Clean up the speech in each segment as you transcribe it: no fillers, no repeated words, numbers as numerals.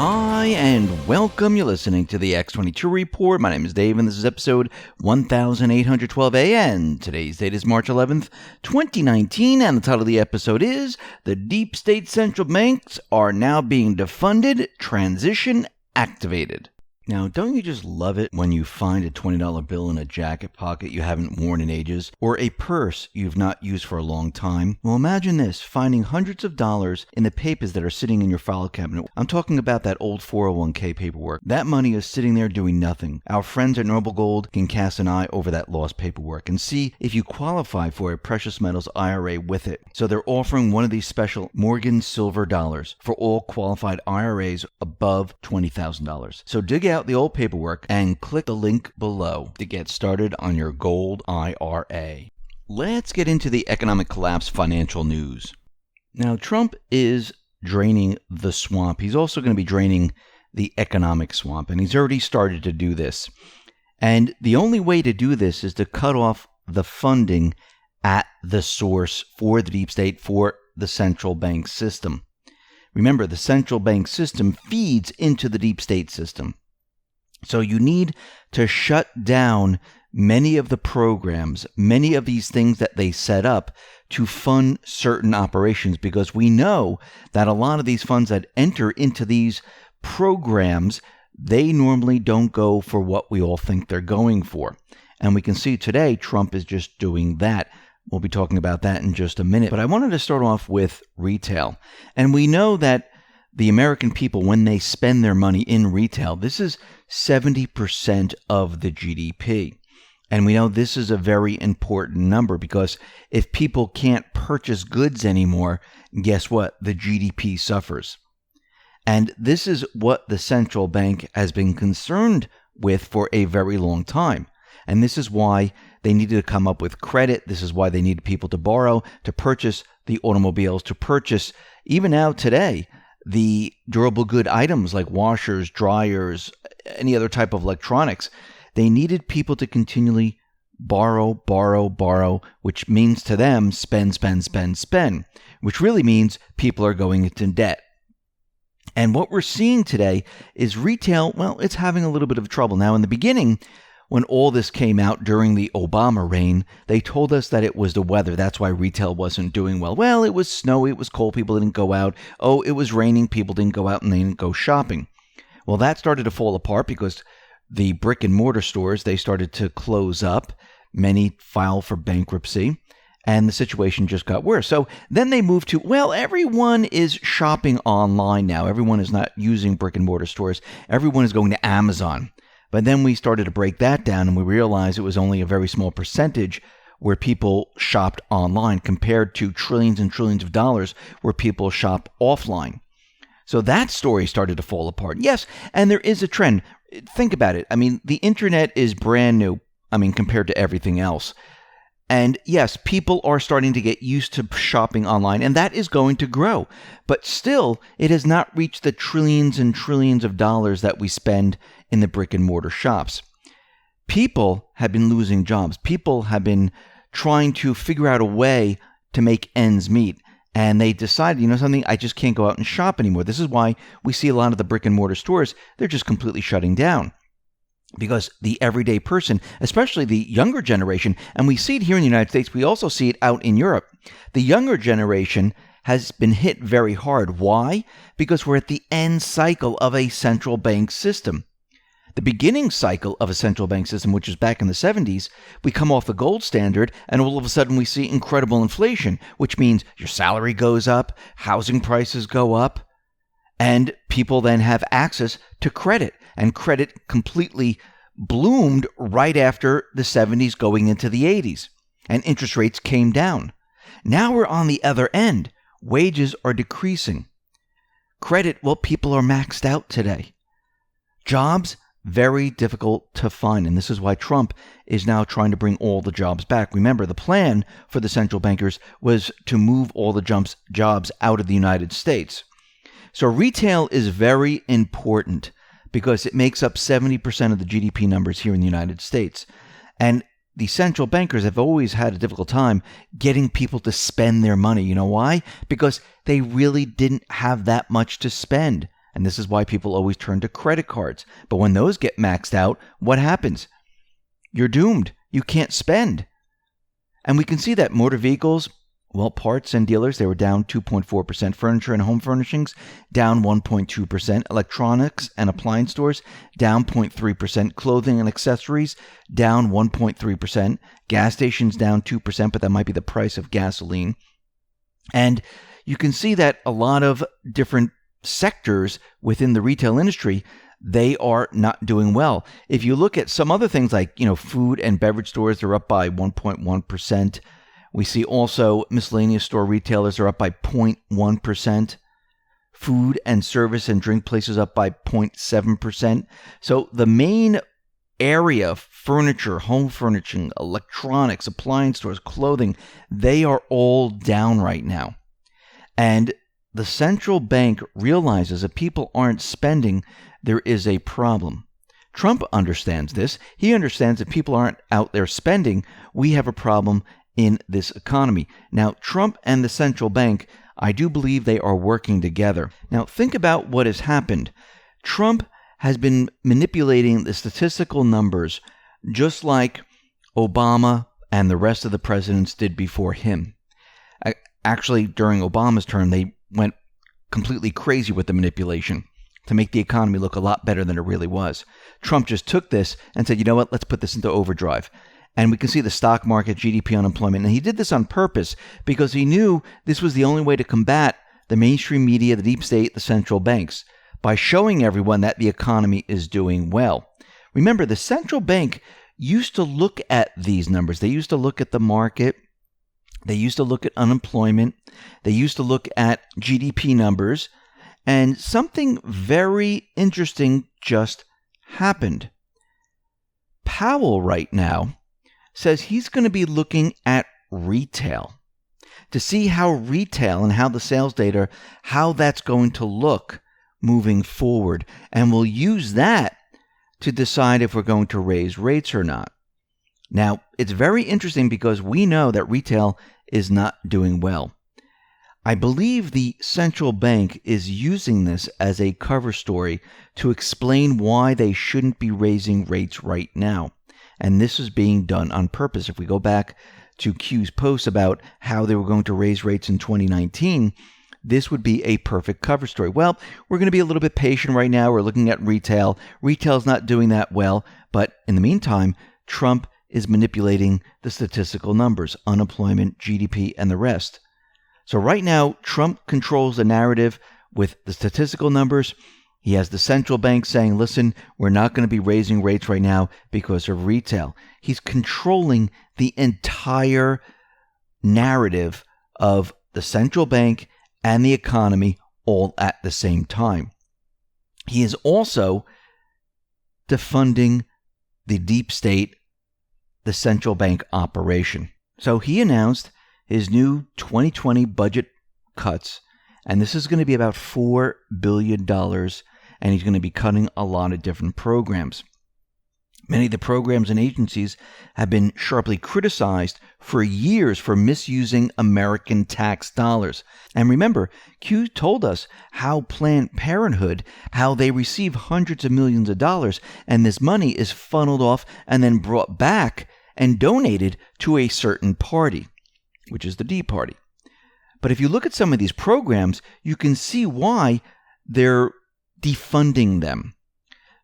Hi, and welcome. You're listening to the X22 Report. My name is Dave, and this is episode 1812A, and today's date is March 11th, 2019, and the title of the episode is The Deep State Central Banks Are Now Being Defunded, Transition Activated. Now, don't you just love it when you find a $20 bill in a jacket pocket you haven't worn in ages, or a purse you've not used for a long time? Well, imagine this, finding hundreds of dollars in the papers that are sitting in your file cabinet. I'm talking about that old 401k paperwork. That money is sitting there doing nothing. Our friends at Noble Gold can cast an eye over that lost paperwork and see if you qualify for a precious metals IRA with it. So they're offering one of these special Morgan Silver dollars for all qualified IRAs above $20,000. So dig out the old paperwork and click the link below to get started on your gold IRA. Let's get into the economic collapse financial news. Now, Trump is draining the swamp. He's also going to be draining the economic swamp, and he's already started to do this. And the only way to do this is to cut off the funding at the source for the deep state, for the central bank system. Remember, the central bank system feeds into the deep state system. So you need to shut down many of the programs, many of these things that they set up to fund certain operations, because we know that a lot of these funds that enter into these programs, they normally don't go for what we all think they're going for. And we can see today Trump is just doing that. We'll be talking about that in just a minute. But I wanted to start off with retail. And we know that the American people, when they spend their money in retail, this is 70% of the GDP. And we know this is a very important number, because if people can't purchase goods anymore, guess what? The GDP suffers. And this is what the central bank has been concerned with for a very long time. And this is why they needed to come up with credit. This is why they needed people to borrow, to purchase the automobiles, to purchase, even now today, the durable good items like washers, dryers, any other type of electronics. They needed people to continually borrow, which means to them spend, which really means people are going into debt. And what we're seeing today is retail, well, it's having a little bit of trouble. Now, in the beginning, when all this came out during the Obama reign, they told us that it was the weather. That's why retail wasn't doing well. Well, it was snowy, it was cold, people didn't go out. Oh, it was raining, people didn't go out and they didn't go shopping. Well, that started to fall apart because the brick and mortar stores, they started to close up. Many filed for bankruptcy, and the situation just got worse. So then they moved to, well, everyone is shopping online now. Everyone is not using brick and mortar stores. Everyone is going to Amazon. But then we started to break that down, and we realized it was only a very small percentage where people shopped online compared to trillions and trillions of dollars where people shop offline. So that story started to fall apart. Yes, and there is a trend. Think about it. I mean, the internet is brand new, compared to everything else. And yes, people are starting to get used to shopping online, and that is going to grow. But still, it has not reached the trillions and trillions of dollars that we spend in the brick and mortar shops. People have been losing jobs. People have been trying to figure out a way to make ends meet. And they decided, something, I just can't go out and shop anymore. This is why we see a lot of the brick and mortar stores, they're just completely shutting down. Because the everyday person, especially the younger generation, and we see it here in the United States, we also see it out in Europe. The younger generation has been hit very hard. Why? Because we're at the end cycle of a central bank system. The beginning cycle of a central bank system, which is back in the 70s, we come off the gold standard, and all of a sudden we see incredible inflation, which means your salary goes up, housing prices go up, and people then have access to credit. And credit completely bloomed right after the 70s going into the 80s. And interest rates came down. Now we're on the other end. Wages are decreasing. Credit, well, people are maxed out today. Jobs, very difficult to find. And this is why Trump is now trying to bring all the jobs back. Remember, the plan for the central bankers was to move all the jobs out of the United States. So retail is very important because it makes up 70% of the GDP numbers here in the United States. And the central bankers have always had a difficult time getting people to spend their money. You know why? Because they really didn't have that much to spend. And this is why people always turn to credit cards. But when those get maxed out, what happens? You're doomed. You can't spend. And we can see that motor vehicles, well, parts and dealers, they were down 2.4%. Furniture and home furnishings, down 1.2%. Electronics and appliance stores, down 0.3%. Clothing and accessories, down 1.3%. Gas stations, down 2%, but that might be the price of gasoline. And you can see that a lot of different sectors within the retail industry, they are not doing well. If you look at some other things like, food and beverage stores, they're up by 1.1%. We see also miscellaneous store retailers are up by 0.1%. Food and service and drink places up by 0.7%. So the main area, furniture, home furnishing, electronics, appliance stores, clothing, they are all down right now. And the central bank realizes if people aren't spending, there is a problem. Trump understands this. He understands if people aren't out there spending, we have a problem in this economy. Now, Trump and the central bank, I do believe they are working together. Now, think about what has happened. Trump has been manipulating the statistical numbers just like Obama and the rest of the presidents did before him. Actually, during Obama's term, they went completely crazy with the manipulation to make the economy look a lot better than it really was. Trump just took this and said, you know what, let's put this into overdrive. And we can see the stock market, GDP, unemployment. And he did this on purpose because he knew this was the only way to combat the mainstream media, the deep state, the central banks, by showing everyone that the economy is doing well. Remember, the central bank used to look at these numbers. They used to look at the market. They used to look at unemployment. They used to look at GDP numbers. And something very interesting just happened. Powell right now says he's going to be looking at retail to see how retail and how the sales data, how that's going to look moving forward. And we'll use that to decide if we're going to raise rates or not. Now, it's very interesting because we know that retail is not doing well. I believe the central bank is using this as a cover story to explain why they shouldn't be raising rates right now. And this is being done on purpose. If we go back to Q's post about how they were going to raise rates in 2019, this would be a perfect cover story. Well, we're going to be a little bit patient right now. We're looking at retail. Retail's not doing that well. But in the meantime, Trump is manipulating the statistical numbers, unemployment, GDP, and the rest. So right now, Trump controls the narrative with the statistical numbers. He has the central bank saying, listen, we're not going to be raising rates right now because of retail. He's controlling the entire narrative of the central bank and the economy all at the same time. He is also defunding the deep state, the central bank operation. So he announced his new 2020 budget cuts, and this is going to be about $4 billion, and he's going to be cutting a lot of different programs. Many of the programs and agencies have been sharply criticized for years for misusing American tax dollars. And remember, Q told us how Planned Parenthood, how they receive hundreds of millions of dollars, and this money is funneled off and then brought back and donated to a certain party, which is the D Party. But if you look at some of these programs, you can see why they're defunding them.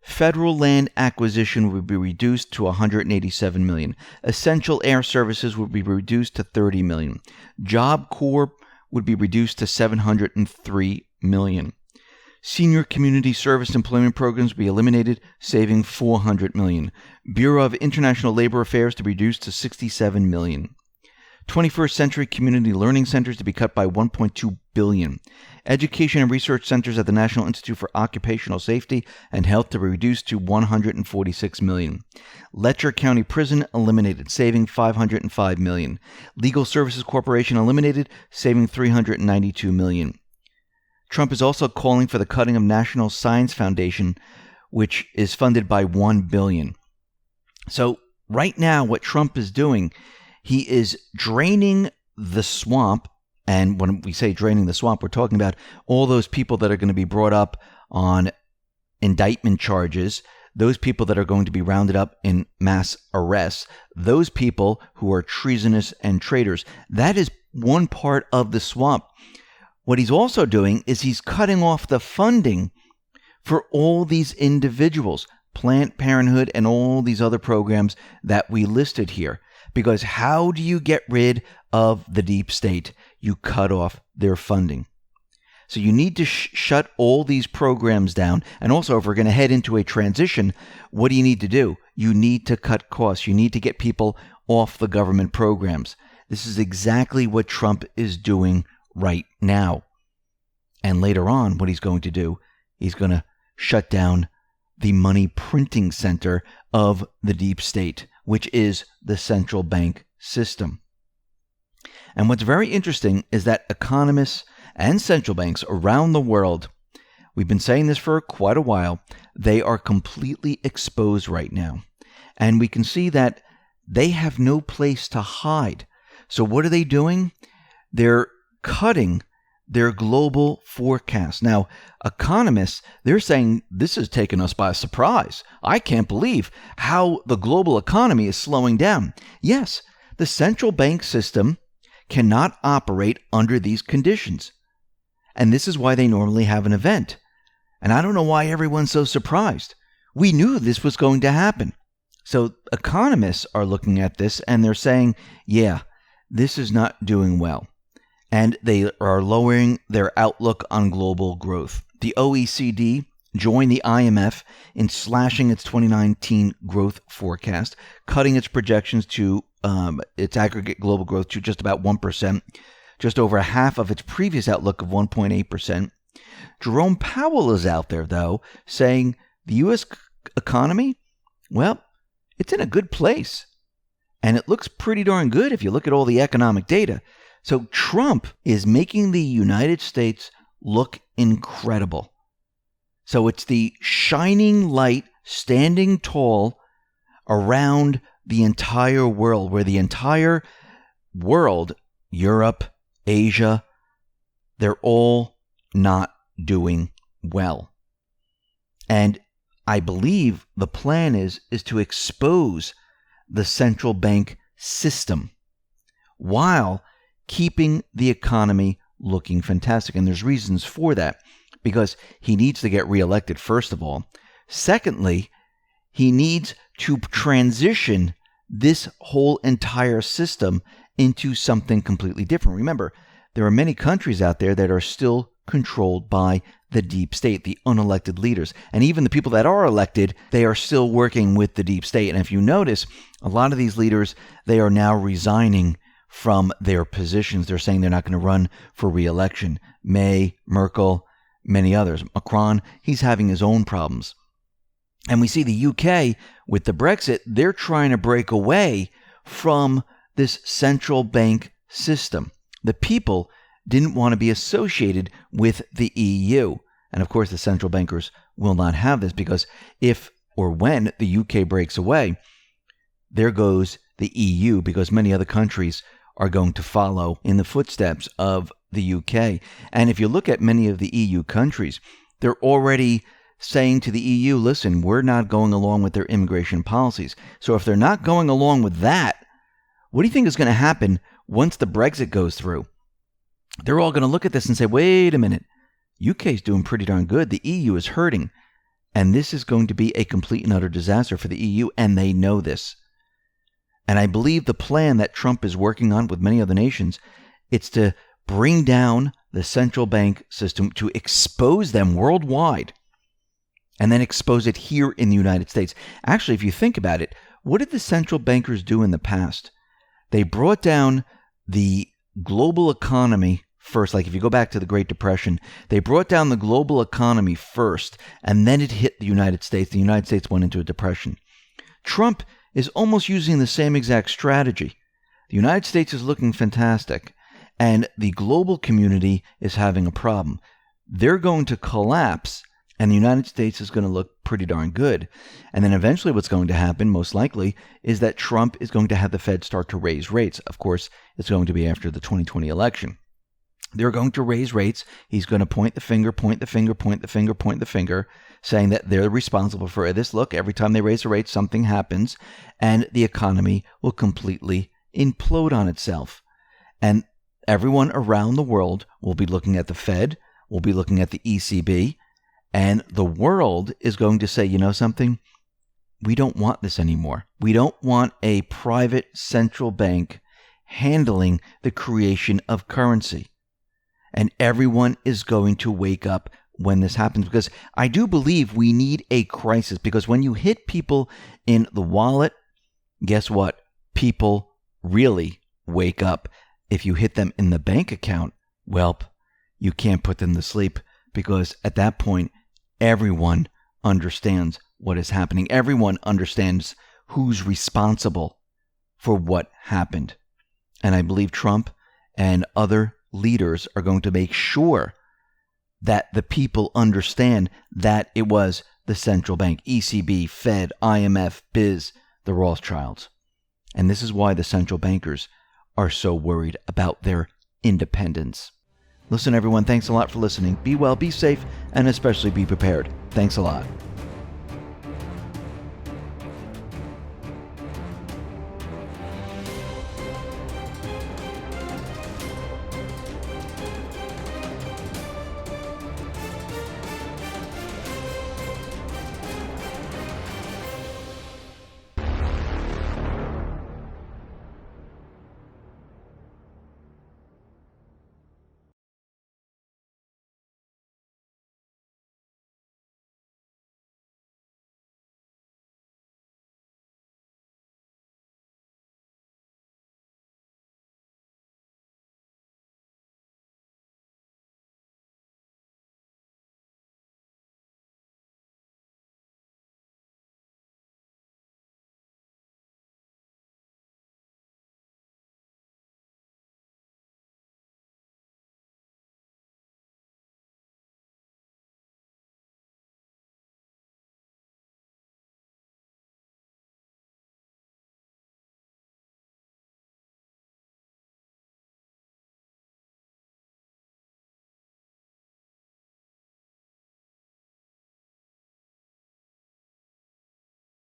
Federal land acquisition would be reduced to $187 million. Essential air services would be reduced to $30 million. Job Corps would be reduced to $703 million. Senior community service employment programs would be eliminated, saving $400 million. Bureau of International Labor Affairs to be reduced to $67 million. 21st Century Community Learning Centers to be cut by $1.2 billion. Education and research centers at the National Institute for Occupational Safety and Health to be reduced to $146 million. Letcher County Prison eliminated, saving $505 million. Legal Services Corporation eliminated, saving $392 million. Trump is also calling for the cutting of National Science Foundation, which is funded by $1 billion. So right now, what Trump is doing, he is draining the swamp. And when we say draining the swamp, we're talking about all those people that are going to be brought up on indictment charges, those people that are going to be rounded up in mass arrests, those people who are treasonous and traitors. That is one part of the swamp. What he's also doing is he's cutting off the funding for all these individuals, Planned Parenthood and all these other programs that we listed here. Because how do you get rid of the deep state? You cut off their funding. So you need to shut all these programs down. And also, if we're going to head into a transition, what do you need to do? You need to cut costs. You need to get people off the government programs. This is exactly what Trump is doing right now. And later on, what he's going to do, he's going to shut down the money printing center of the deep state, which is the central bank system. And what's very interesting is that economists and central banks around the world, we've been saying this for quite a while, they are completely exposed right now. And we can see that they have no place to hide. So what are they doing? They're cutting their global forecast. Now, economists, they're saying this has taken us by surprise. I can't believe how the global economy is slowing down. Yes, the central bank system cannot operate under these conditions. And this is why they normally have an event. And I don't know why everyone's so surprised. We knew this was going to happen. So economists are looking at this and they're saying, yeah, this is not doing well. And they are lowering their outlook on global growth. The OECD joined the IMF in slashing its 2019 growth forecast, cutting its projections to its aggregate global growth to just about 1%, just over half of its previous outlook of 1.8%. Jerome Powell is out there, though, saying the U.S. economy, well, it's in a good place. And it looks pretty darn good if you look at all the economic data. So Trump is making the United States look incredible. So it's the shining light standing tall around the entire world, where the entire world, Europe, Asia, they're all not doing well. And I believe the plan is to expose the central bank system while keeping the economy looking fantastic. And there's reasons for that, because he needs to get reelected, first of all. Secondly, he needs to transition this whole entire system into something completely different. Remember, there are many countries out there that are still controlled by the deep state, the unelected leaders. And even the people that are elected, they are still working with the deep state. And if you notice, a lot of these leaders, they are now resigning from their positions. They're saying they're not going to run for re-election. May, Merkel, many others. Macron, he's having his own problems. And we see the UK with the Brexit, they're trying to break away from this central bank system. The people didn't want to be associated with the EU. And of course, the central bankers will not have this, because if or when the UK breaks away, there goes the EU, because many other countries are going to follow in the footsteps of the UK. And if you look at many of the EU countries, they're already saying to the EU, listen, we're not going along with their immigration policies. So if they're not going along with that, what do you think is going to happen once the Brexit goes through? They're all going to look at this and say, wait a minute, UK's doing pretty darn good. The EU is hurting. And this is going to be a complete and utter disaster for the EU, and they know this. And I believe the plan that Trump is working on with many other nations, it's to bring down the central bank system, to expose them worldwide, and then expose it here in the United States. Actually, if you think about it, what did the central bankers do in the past? They brought down the global economy first. Like if you go back to the Great Depression, they brought down the global economy first, and then it hit the United States. The United States went into a depression. Trump is almost using the same exact strategy. The United States is looking fantastic, and the global community is having a problem. They're going to collapse, and the United States is going to look pretty darn good. And then eventually what's going to happen, most likely, is that Trump is going to have the Fed start to raise rates. Of course, it's going to be after the 2020 election. They're going to raise rates. He's going to point the finger, saying that they're responsible for this. Look, every time they raise the rate, something happens, and the economy will completely implode on itself. And everyone around the world will be looking at the Fed, will be looking at the ECB, and the world is going to say, you know something? We don't want this anymore. We don't want a private central bank handling the creation of currency. And everyone is going to wake up when this happens, because I do believe we need a crisis, because when you hit people in the wallet, guess what? People really wake up. If you hit them in the bank account, well, you can't put them to sleep, because at that point, everyone understands what is happening. Everyone understands who's responsible for what happened. And I believe Trump and other leaders are going to make sure that the people understand that it was the central bank, ECB, Fed, IMF, Biz, the Rothschilds. And this is why the central bankers are so worried about their independence. Listen, everyone, thanks a lot for listening. Be well, be safe, and especially be prepared. Thanks a lot.